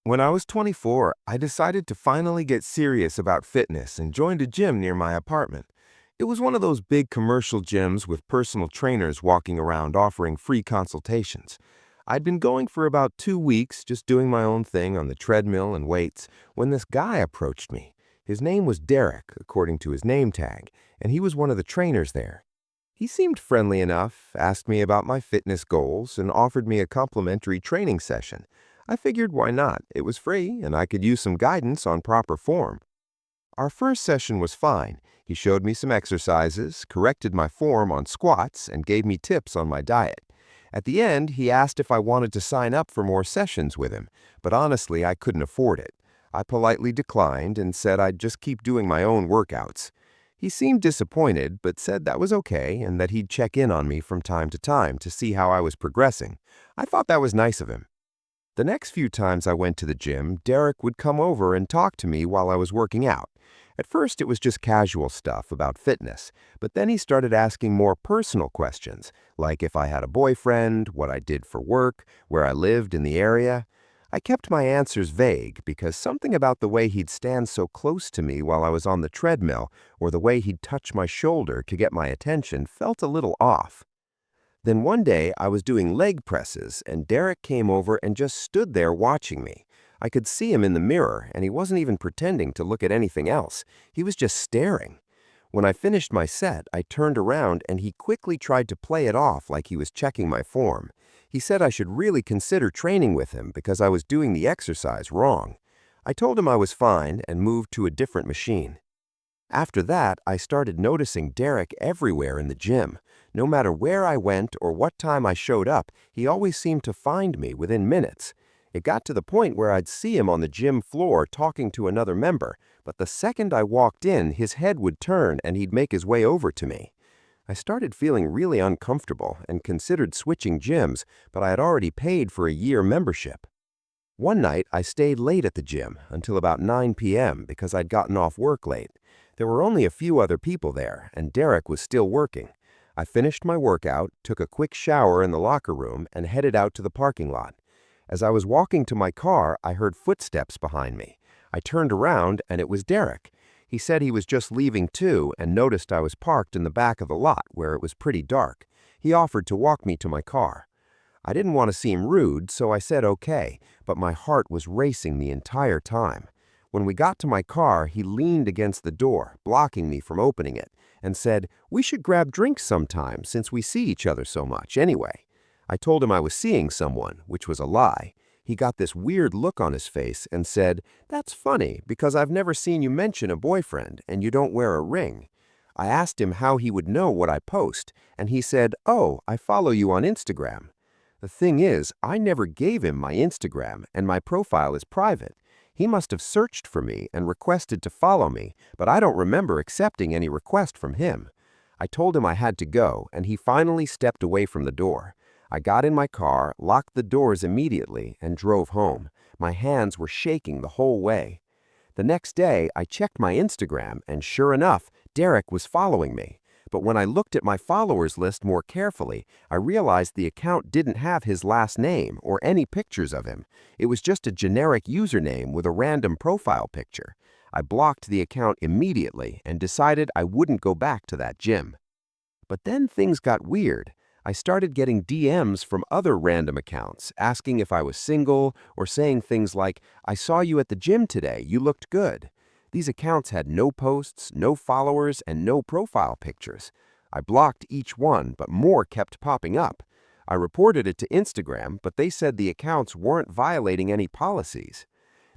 When I was 24, I decided to finally get serious about fitness and joined a gym near my apartment. It was one of those big commercial gyms with personal trainers walking around offering free consultations. I'd been going for about 2 weeks, just doing my own thing on the treadmill and weights, when this guy approached me. His name was Derek, according to his name tag, and he was one of the trainers there. He seemed friendly enough, asked me about my fitness goals, and offered me a complimentary training session. I figured why not? It was free, and I could use some guidance on proper form. Our first session was fine. He showed me some exercises, corrected my form on squats, and gave me tips on my diet. At the end, he asked if I wanted to sign up for more sessions with him, but honestly, I couldn't afford it. I politely declined and said I'd just keep doing my own workouts. He seemed disappointed, but said that was okay and that he'd check in on me from time to see how I was progressing. I thought that was nice of him. The next few times I went to the gym, Derek would come over and talk to me while I was working out. At first, it was just casual stuff about fitness, but then he started asking more personal questions, like if I had a boyfriend, what I did for work, where I lived in the area. I kept my answers vague because something about the way he'd stand so close to me while I was on the treadmill or the way he'd touch my shoulder to get my attention felt a little off. Then one day I was doing leg presses and Derek came over and just stood there watching me. I could see him in the mirror and he wasn't even pretending to look at anything else. He was just staring. When I finished my set, I turned around and he quickly tried to play it off like he was checking my form. He said I should really consider training with him because I was doing the exercise wrong. I told him I was fine and moved to a different machine. After that, I started noticing Derek everywhere in the gym. No matter where I went or what time I showed up, he always seemed to find me within minutes. It got to the point where I'd see him on the gym floor talking to another member, but the second I walked in, his head would turn and he'd make his way over to me. I started feeling really uncomfortable and considered switching gyms, but I had already paid for a year membership. One night, I stayed late at the gym until about 9 p.m. because I'd gotten off work late. There were only a few other people there, and Derek was still working. I finished my workout, took a quick shower in the locker room, and headed out to the parking lot. As I was walking to my car, I heard footsteps behind me. I turned around, and it was Derek. He said he was just leaving too and noticed I was parked in the back of the lot where it was pretty dark. He offered to walk me to my car. I didn't want to seem rude, so I said okay, but my heart was racing the entire time. When we got to my car, he leaned against the door, blocking me from opening it, and said, "We should grab drinks sometime since we see each other so much anyway." I told him I was seeing someone, which was a lie. He got this weird look on his face and said, "That's funny because I've never seen you mention a boyfriend and you don't wear a ring." I asked him how he would know what I post, and he said, "Oh, I follow you on Instagram." The thing is, I never gave him my Instagram and my profile is private. He must have searched for me and requested to follow me, but I don't remember accepting any request from him. I told him I had to go, and he finally stepped away from the door. I got in my car, locked the doors immediately, and drove home. My hands were shaking the whole way. The next day, I checked my Instagram, and sure enough, Derek was following me. But when I looked at my followers list more carefully, I realized the account didn't have his last name or any pictures of him. It was just a generic username with a random profile picture. I blocked the account immediately and decided I wouldn't go back to that gym. But then things got weird. I started getting DMs from other random accounts asking if I was single or saying things like, "I saw you at the gym today, you looked good." These accounts had no posts, no followers, and no profile pictures. I blocked each one, but more kept popping up. I reported it to Instagram, but they said the accounts weren't violating any policies.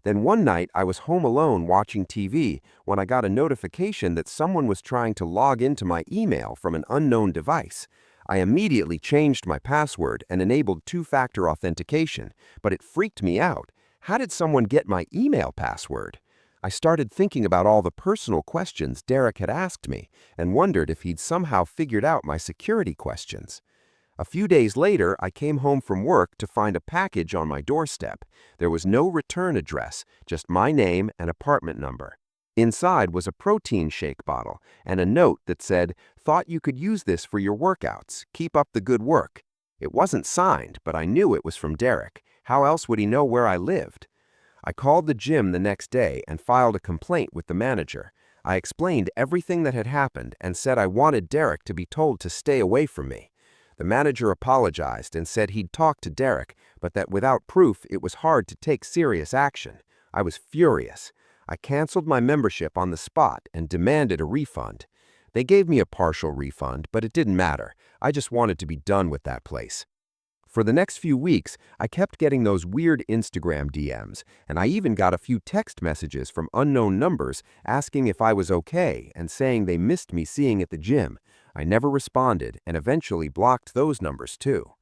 Then one night, I was home alone watching TV when I got a notification that someone was trying to log into my email from an unknown device. I immediately changed my password and enabled two-factor authentication, but it freaked me out. How did someone get my email password? I started thinking about all the personal questions Derek had asked me and wondered if he'd somehow figured out my security questions. A few days later, I came home from work to find a package on my doorstep. There was no return address, just my name and apartment number. Inside was a protein shake bottle and a note that said, "Thought you could use this for your workouts. Keep up the good work." It wasn't signed, but I knew it was from Derek. How else would he know where I lived? I called the gym the next day and filed a complaint with the manager. I explained everything that had happened and said I wanted Derek to be told to stay away from me. The manager apologized and said he'd talked to Derek, but that without proof it was hard to take serious action. I was furious. I canceled my membership on the spot and demanded a refund. They gave me a partial refund, but it didn't matter. I just wanted to be done with that place. For the next few weeks, I kept getting those weird Instagram DMs, and I even got a few text messages from unknown numbers asking if I was okay and saying they missed me seeing at the gym. I never responded and eventually blocked those numbers too.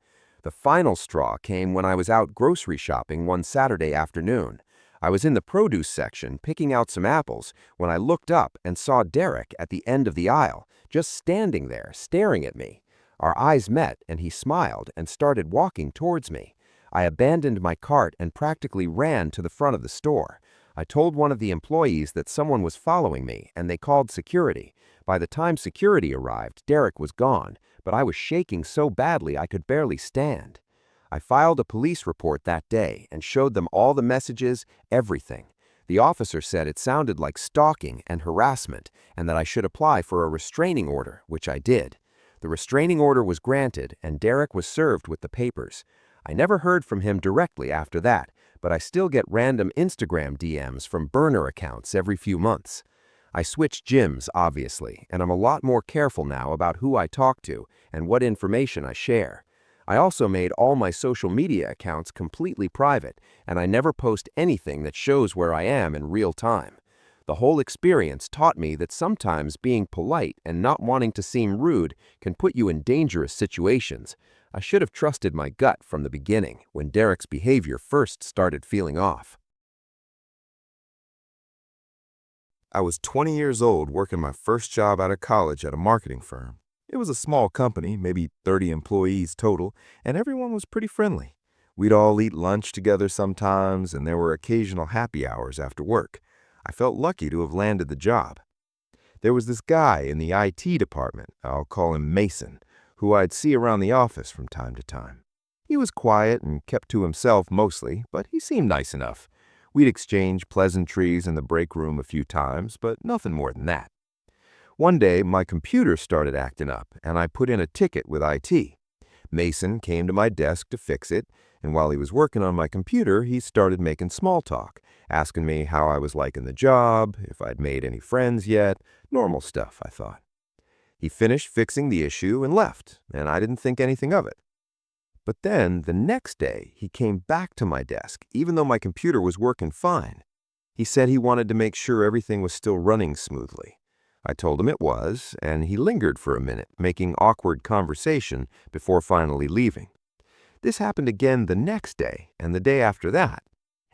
The final straw came when I was out grocery shopping one Saturday afternoon. I was in the produce section picking out some apples when I looked up and saw Derek at the end of the aisle, just standing there staring at me. Our eyes met and he smiled and started walking towards me. I abandoned my cart and practically ran to the front of the store. I told one of the employees that someone was following me and they called security. By the time security arrived, Derek was gone, but I was shaking so badly I could barely stand. I filed a police report that day and showed them all the messages, everything. The officer said it sounded like stalking and harassment and that I should apply for a restraining order, which I did. The restraining order was granted and Derek was served with the papers. I never heard from him directly after that, but I still get random Instagram DMs from burner accounts every few months. I switched gyms, obviously, and I'm a lot more careful now about who I talk to and what information I share. I also made all my social media accounts completely private, and I never post anything that shows where I am in real time. The whole experience taught me that sometimes being polite and not wanting to seem rude can put you in dangerous situations. I should have trusted my gut from the beginning when Derek's behavior first started feeling off. I was 20 years old working my first job out of college at a marketing firm. It was a small company, maybe 30 employees total, and everyone was pretty friendly. We'd all eat lunch together sometimes, and there were occasional happy hours after work. I felt lucky to have landed the job. There was this guy in the IT department, I'll call him Mason, who I'd see around the office from time to time. He was quiet and kept to himself mostly, but he seemed nice enough. We'd exchange pleasantries in the break room a few times, but nothing more than that. One day, my computer started acting up, and I put in a ticket with IT. Mason came to my desk to fix it, and while he was working on my computer, he started making small talk, asking me how I was liking the job, if I'd made any friends yet, normal stuff, I thought. He finished fixing the issue and left, and I didn't think anything of it. But then, the next day, he came back to my desk, even though my computer was working fine. He said he wanted to make sure everything was still running smoothly. I told him it was, and he lingered for a minute, making awkward conversation before finally leaving. This happened again the next day, and the day after that.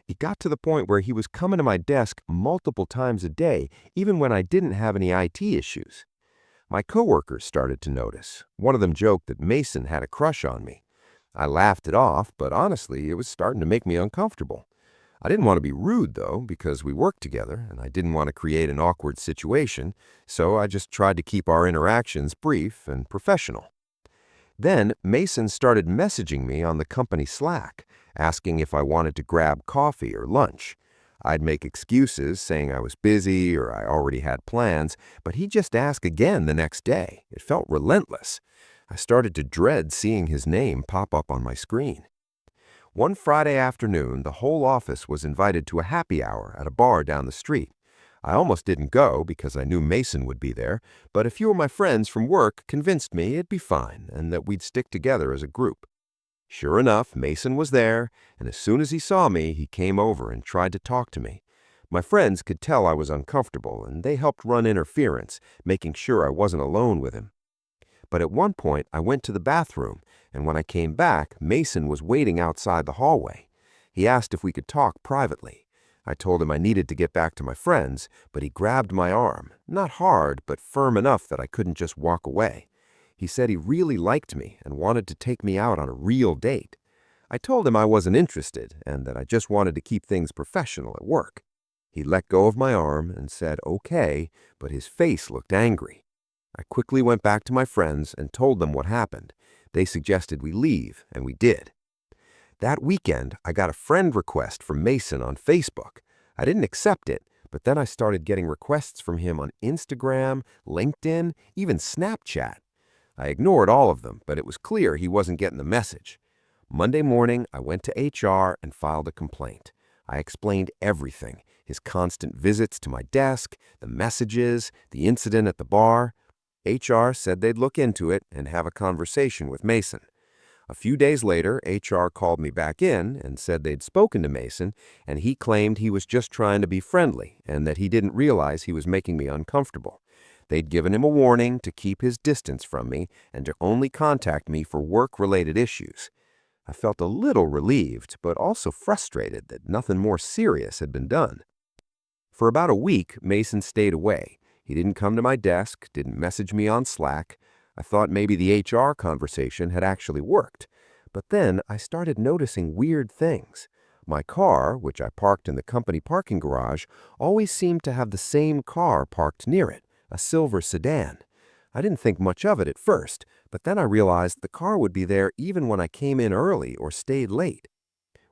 It got to the point where he was coming to my desk multiple times a day, even when I didn't have any IT issues. My coworkers started to notice. One of them joked that Mason had a crush on me. I laughed it off, but honestly, it was starting to make me uncomfortable. I didn't want to be rude, though, because we worked together, and I didn't want to create an awkward situation, so I just tried to keep our interactions brief and professional. Then Mason started messaging me on the company Slack, asking if I wanted to grab coffee or lunch. I'd make excuses, saying I was busy or I already had plans, but he'd just ask again the next day. It felt relentless. I started to dread seeing his name pop up on my screen. One Friday afternoon, the whole office was invited to a happy hour at a bar down the street. I almost didn't go because I knew Mason would be there, but a few of my friends from work convinced me it'd be fine and that we'd stick together as a group. Sure enough, Mason was there, and as soon as he saw me, he came over and tried to talk to me. My friends could tell I was uncomfortable, and they helped run interference, making sure I wasn't alone with him. But at one point, I went to the bathroom, and when I came back, Mason was waiting outside the hallway. He asked if we could talk privately. I told him I needed to get back to my friends, but he grabbed my arm, not hard, but firm enough that I couldn't just walk away. He said he really liked me and wanted to take me out on a real date. I told him I wasn't interested and that I just wanted to keep things professional at work. He let go of my arm and said okay, but his face looked angry. I quickly went back to my friends and told them what happened. They suggested we leave, and we did. That weekend, I got a friend request from Mason on Facebook. I didn't accept it, but then I started getting requests from him on Instagram, LinkedIn, even Snapchat. I ignored all of them, but it was clear he wasn't getting the message. Monday morning, I went to HR and filed a complaint. I explained everything: his constant visits to my desk, the messages, the incident at the bar. HR said they'd look into it and have a conversation with Mason. A few days later, HR called me back in and said they'd spoken to Mason, and he claimed he was just trying to be friendly and that he didn't realize he was making me uncomfortable. They'd given him a warning to keep his distance from me and to only contact me for work-related issues. I felt a little relieved, but also frustrated that nothing more serious had been done. For about a week, Mason stayed away. He didn't come to my desk, didn't message me on Slack. I thought maybe the HR conversation had actually worked. But then I started noticing weird things. My car, which I parked in the company parking garage, always seemed to have the same car parked near it, a silver sedan. I didn't think much of it at first, but then I realized the car would be there even when I came in early or stayed late.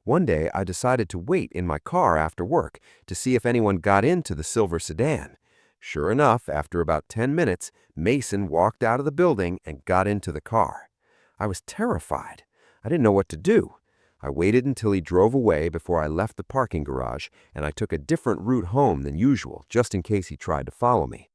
One day, I decided to wait in my car after work to see if anyone got into the silver sedan. Sure enough, after about 10 minutes, Mason walked out of the building and got into the car. I was terrified. I didn't know what to do. I waited until he drove away before I left the parking garage, and I took a different route home than usual, just in case he tried to follow me.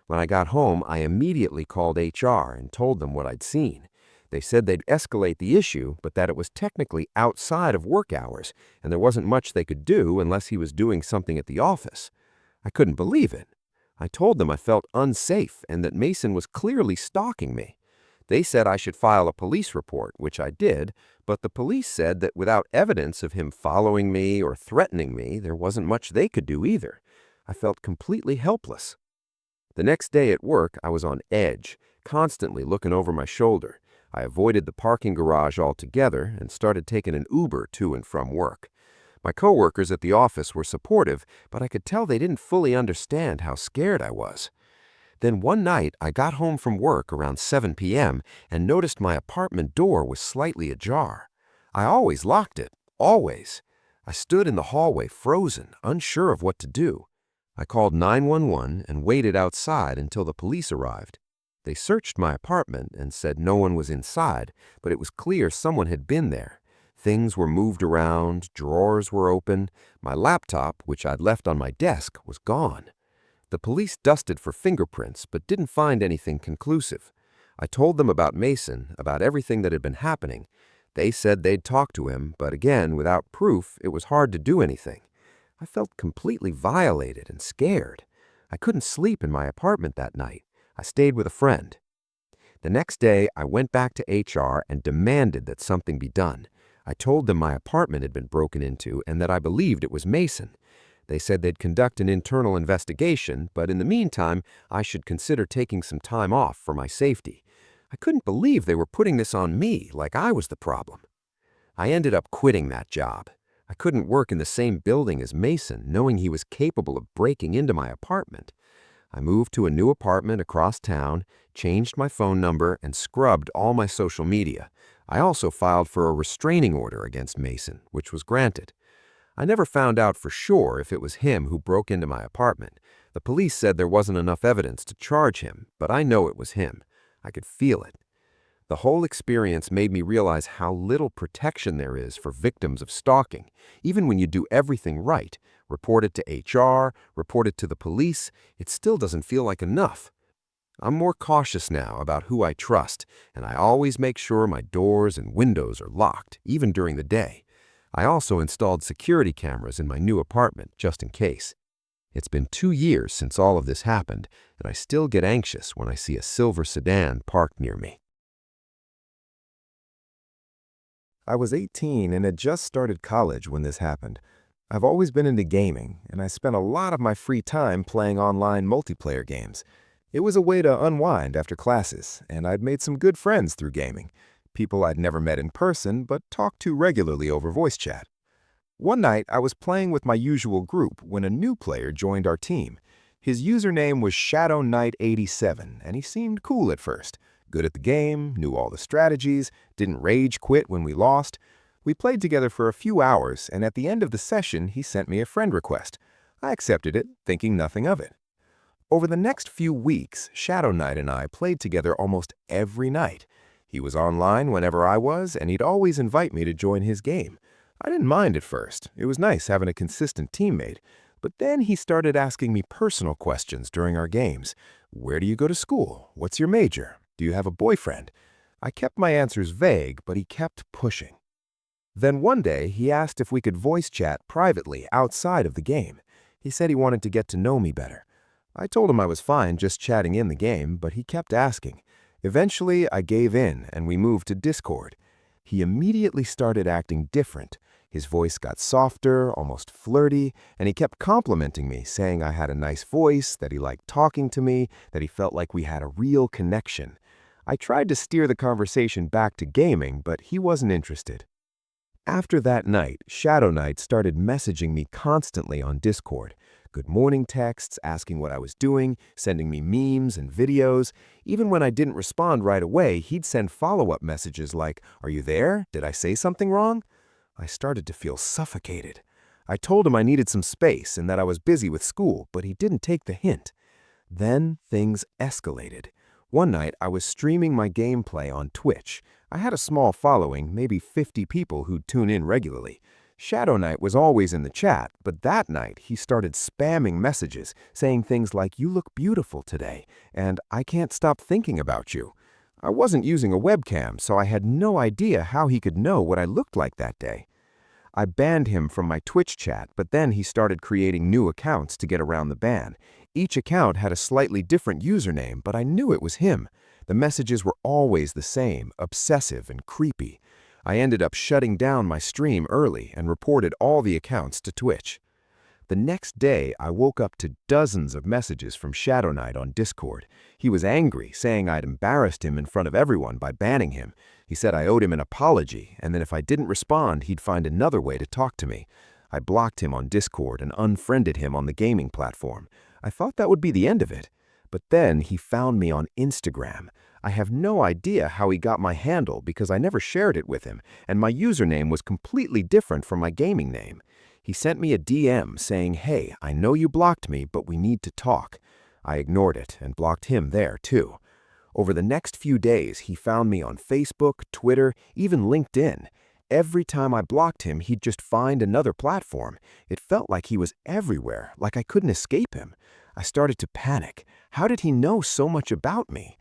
When I got home, I immediately called HR and told them what I'd seen. They said they'd escalate the issue, but that it was technically outside of work hours, and there wasn't much they could do unless he was doing something at the office. I couldn't believe it. I told them I felt unsafe and that Mason was clearly stalking me. They said I should file a police report, which I did, but the police said that without evidence of him following me or threatening me, there wasn't much they could do either. I felt completely helpless. The next day at work, I was on edge, constantly looking over my shoulder. I avoided the parking garage altogether and started taking an Uber to and from work. My coworkers at the office were supportive, but I could tell they didn't fully understand how scared I was. Then one night, I got home from work around 7 p.m. and noticed my apartment door was slightly ajar. I always locked it, always. I stood in the hallway frozen, unsure of what to do. I called 911 and waited outside until the police arrived. They searched my apartment and said no one was inside, but it was clear someone had been there. Things were moved around, drawers were open. My laptop, which I'd left on my desk, was gone. The police dusted for fingerprints, but didn't find anything conclusive. I told them about Mason, about everything that had been happening. They said they'd talk to him, but again, without proof, it was hard to do anything. I felt completely violated and scared. I couldn't sleep in my apartment that night. I stayed with a friend. The next day, I went back to HR and demanded that something be done. I told them my apartment had been broken into and that I believed it was Mason. They said they'd conduct an internal investigation, but in the meantime, I should consider taking some time off for my safety. I couldn't believe they were putting this on me like I was the problem. I ended up quitting that job. I couldn't work in the same building as Mason, knowing he was capable of breaking into my apartment. I moved to a new apartment across town, changed my phone number, and scrubbed all my social media. I also filed for a restraining order against Mason, which was granted. I never found out for sure if it was him who broke into my apartment. The police said there wasn't enough evidence to charge him, but I know it was him. I could feel it. The whole experience made me realize how little protection there is for victims of stalking. Even when you do everything right, report it to HR, report it to the police, it still doesn't feel like enough. I'm more cautious now about who I trust, and I always make sure my doors and windows are locked, even during the day. I also installed security cameras in my new apartment, just in case. It's been 2 years since all of this happened, and I still get anxious when I see a silver sedan parked near me. I was 18 and had just started college when this happened. I've always been into gaming, and I spent a lot of my free time playing online multiplayer games. It was a way to unwind after classes, and I'd made some good friends through gaming. People I'd never met in person, but talked to regularly over voice chat. One night, I was playing with my usual group when a new player joined our team. His username was Shadow Knight 87, and he seemed cool at first. Good at the game, knew all the strategies, didn't rage quit when we lost. We played together for a few hours, and at the end of the session, he sent me a friend request. I accepted it, thinking nothing of it. Over the next few weeks, Shadow Knight and I played together almost every night. He was online whenever I was, and he'd always invite me to join his game. I didn't mind at first. It was nice having a consistent teammate. But then he started asking me personal questions during our games. Where do you go to school? What's your major? Do you have a boyfriend? I kept my answers vague, but he kept pushing. Then one day, he asked if we could voice chat privately outside of the game. He said he wanted to get to know me better. I told him I was fine just chatting in the game, but he kept asking. Eventually, I gave in and we moved to Discord. He immediately started acting different. His voice got softer, almost flirty, and he kept complimenting me, saying I had a nice voice, that he liked talking to me, that he felt like we had a real connection. I tried to steer the conversation back to gaming, but he wasn't interested. After that night, Shadow Knight started messaging me constantly on Discord. Good morning texts, asking what I was doing, sending me memes and videos. Even when I didn't respond right away, he'd send follow-up messages like, "Are you there? Did I say something wrong?" I started to feel suffocated. I told him I needed some space and that I was busy with school, but he didn't take the hint. Then things escalated. One night, I was streaming my gameplay on Twitch. I had a small following, maybe 50 people who'd tune in regularly. Shadow Knight was always in the chat, but that night he started spamming messages, saying things like, "You look beautiful today," and "I can't stop thinking about you." I wasn't using a webcam, so I had no idea how he could know what I looked like that day. I banned him from my Twitch chat, but then he started creating new accounts to get around the ban. Each account had a slightly different username, but I knew it was him. The messages were always the same, obsessive and creepy. I ended up shutting down my stream early and reported all the accounts to Twitch. The next day, I woke up to dozens of messages from Shadow Knight on Discord. He was angry, saying I'd embarrassed him in front of everyone by banning him. He said I owed him an apology, and that if I didn't respond, he'd find another way to talk to me. I blocked him on Discord and unfriended him on the gaming platform. I thought that would be the end of it. But then he found me on Instagram. I have no idea how he got my handle because I never shared it with him, and my username was completely different from my gaming name. He sent me a DM saying, "Hey, I know you blocked me, but we need to talk." I ignored it and blocked him there too. Over the next few days, he found me on Facebook, Twitter, even LinkedIn. Every time I blocked him, he'd just find another platform. It felt like he was everywhere, like I couldn't escape him. I started to panic. How did he know so much about me?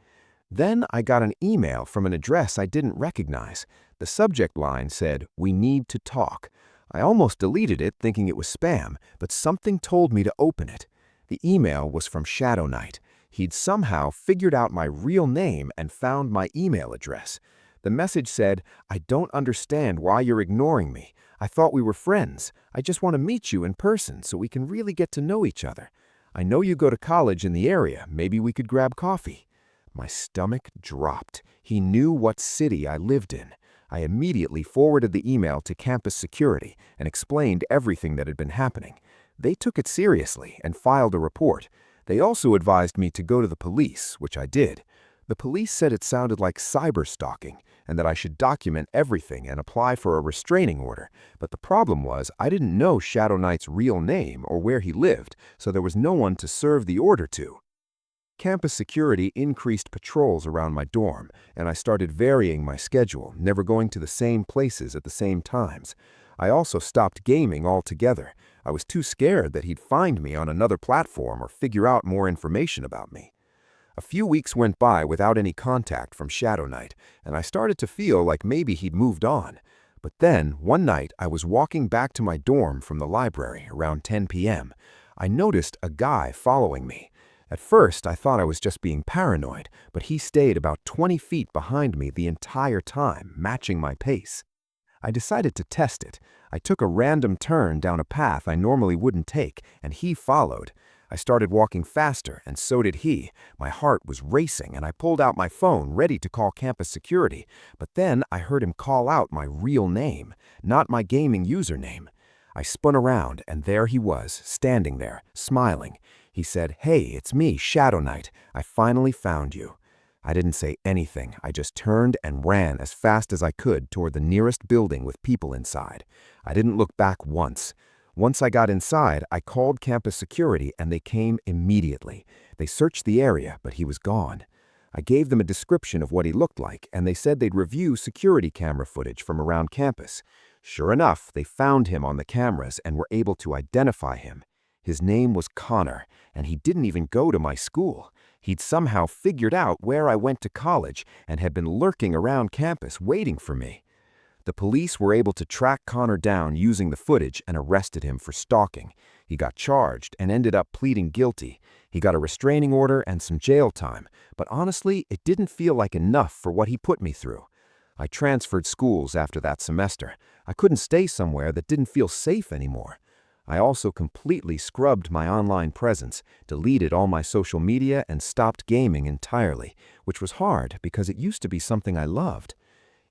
Then I got an email from an address I didn't recognize. The subject line said, "We need to talk." I almost deleted it thinking it was spam, but something told me to open it. The email was from Shadow Knight. He'd somehow figured out my real name and found my email address. The message said, "I don't understand why you're ignoring me. I thought we were friends. I just want to meet you in person so we can really get to know each other. I know you go to college in the area. Maybe we could grab coffee." My stomach dropped. He knew what city I lived in. I immediately forwarded the email to campus security and explained everything that had been happening. They took it seriously and filed a report. They also advised me to go to the police, which I did. The police said it sounded like cyber stalking and that I should document everything and apply for a restraining order. But the problem was I didn't know Shadow Knight's real name or where he lived, so there was no one to serve the order to. Campus security increased patrols around my dorm, and I started varying my schedule, never going to the same places at the same times. I also stopped gaming altogether. I was too scared that he'd find me on another platform or figure out more information about me. A few weeks went by without any contact from Shadow Knight, and I started to feel like maybe he'd moved on. But then, one night, I was walking back to my dorm from the library around 10 p.m. I noticed a guy following me. At first, I thought I was just being paranoid, but he stayed about 20 feet behind me the entire time, matching my pace. I decided to test it. I took a random turn down a path I normally wouldn't take, and he followed. I started walking faster, and so did he. My heart was racing, and I pulled out my phone, ready to call campus security. But then I heard him call out my real name, not my gaming username. I spun around, and there he was, standing there, smiling. He said, "Hey, it's me, Shadow Knight. I finally found you." I didn't say anything. I just turned and ran as fast as I could toward the nearest building with people inside. I didn't look back once. Once I got inside, I called campus security and they came immediately. They searched the area, but he was gone. I gave them a description of what he looked like, and they said they'd review security camera footage from around campus. Sure enough, they found him on the cameras and were able to identify him. His name was Connor, and he didn't even go to my school. He'd somehow figured out where I went to college and had been lurking around campus waiting for me. The police were able to track Connor down using the footage and arrested him for stalking. He got charged and ended up pleading guilty. He got a restraining order and some jail time, but honestly, it didn't feel like enough for what he put me through. I transferred schools after that semester. I couldn't stay somewhere that didn't feel safe anymore. I also completely scrubbed my online presence, deleted all my social media, and stopped gaming entirely, which was hard because it used to be something I loved.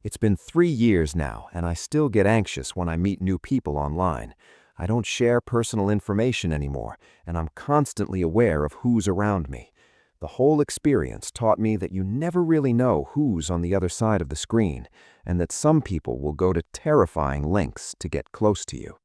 It's been 3 years now, and I still get anxious when I meet new people online. I don't share personal information anymore, and I'm constantly aware of who's around me. The whole experience taught me that you never really know who's on the other side of the screen, and that some people will go to terrifying lengths to get close to you.